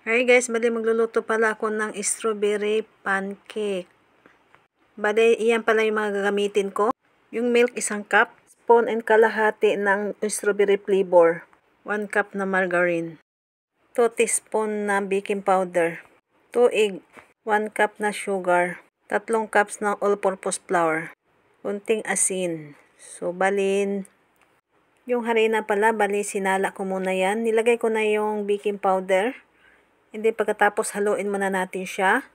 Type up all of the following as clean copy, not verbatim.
Hi guys, bali magluluto pala ako ng strawberry pancake. Bali, iyan pala yung mga gagamitin ko. Yung milk, 1 cup. Spoon and kalahati ng strawberry flavor. 1 cup na margarine. 2 teaspoon na baking powder. 2 egg. 1 cup na sugar. 3 cups ng all-purpose flour. Kunting asin. So, balin. Yung harina pala, bali sinala ko muna yan. Nilagay ko na yung baking powder. Hindi, pagkatapos haluin muna natin siya.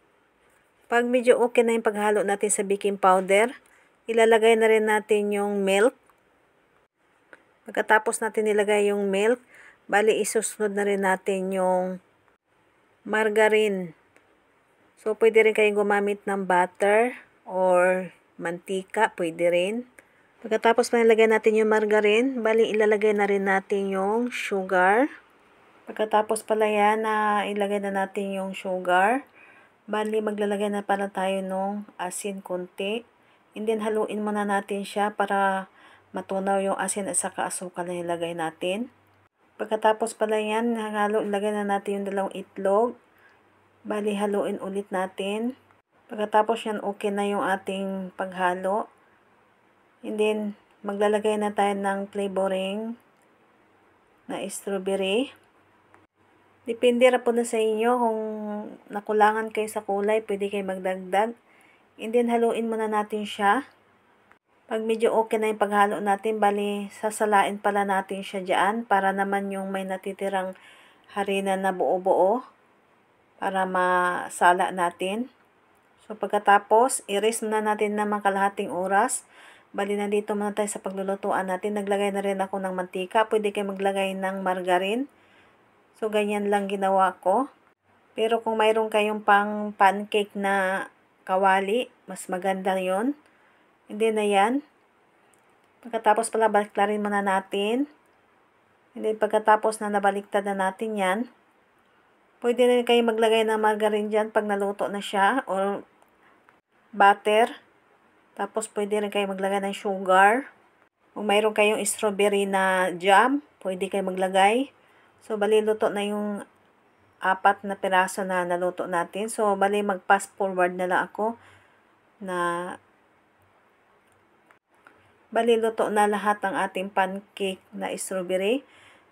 Pag medyo okay na yung paghalo natin sa baking powder, ilalagay na rin natin yung milk. Pagkatapos natin ilagay yung milk, bali isusunod na rin natin yung margarine. So, pwede rin kayong gumamit ng butter or mantika, pwede rin. Pagkatapos pa nilagay natin yung margarine, bali ilalagay na rin natin yung sugar. Pagkatapos pala yan na ilagay na natin yung sugar, bali maglalagay na pala tayo ng asin konti. And then haluin muna natin siya para matunaw yung asin at saka asukal na ilagay natin. Pagkatapos pala yan, ilagay na natin yung 2 itlog. Bali haluin ulit natin. Pagkatapos yan, okay na yung ating paghalo. And then maglalagay na tayo ng flavoring na strawberry. Depende ra po na sa inyo kung nakulangan kayo sa kulay, pwede kayo magdagdag. And then haluin muna natin siya. Pag medyo okay na yung paghalo natin, bali sasalain pala natin siya dyan para naman yung may natitirang harina na buo-buo para masala natin. So pagkatapos, i-rest na natin naman kalahating oras. Bali nandito muna tayo sa paglulutuan natin. Naglagay na rin ako ng mantika. Pwede kayo maglagay ng margarine. So, ganyan lang ginawa ko. Pero kung mayroon kayong pang pancake na kawali, mas maganda yon. Hindi na yan. Pagkatapos pala, baliktarin muna natin. Hindi, pagkatapos na nabaliktad na natin yan, pwede rin kayo maglagay ng margarine dyan pag naluto na siya, or butter. Tapos, pwede rin kayo maglagay ng sugar. Kung mayroon kayong strawberry na jam, pwede kayo maglagay. So, bali luto na yung 4 na piraso na naluto natin. So, bali mag-fast forward na lang ako na bali luto na lahat ng ating pancake na strawberry.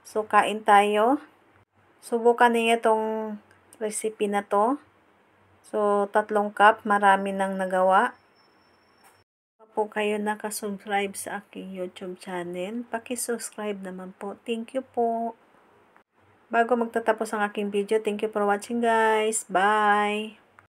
So, kain tayo. Subukan niyo itong recipe na to. So, 3 cup, marami nang nagawa. Po kayo nakasubscribe sa aking YouTube channel, paki-subscribe naman po. Thank you po. Bago magtatapos ang aking video, thank you for watching guys. Bye!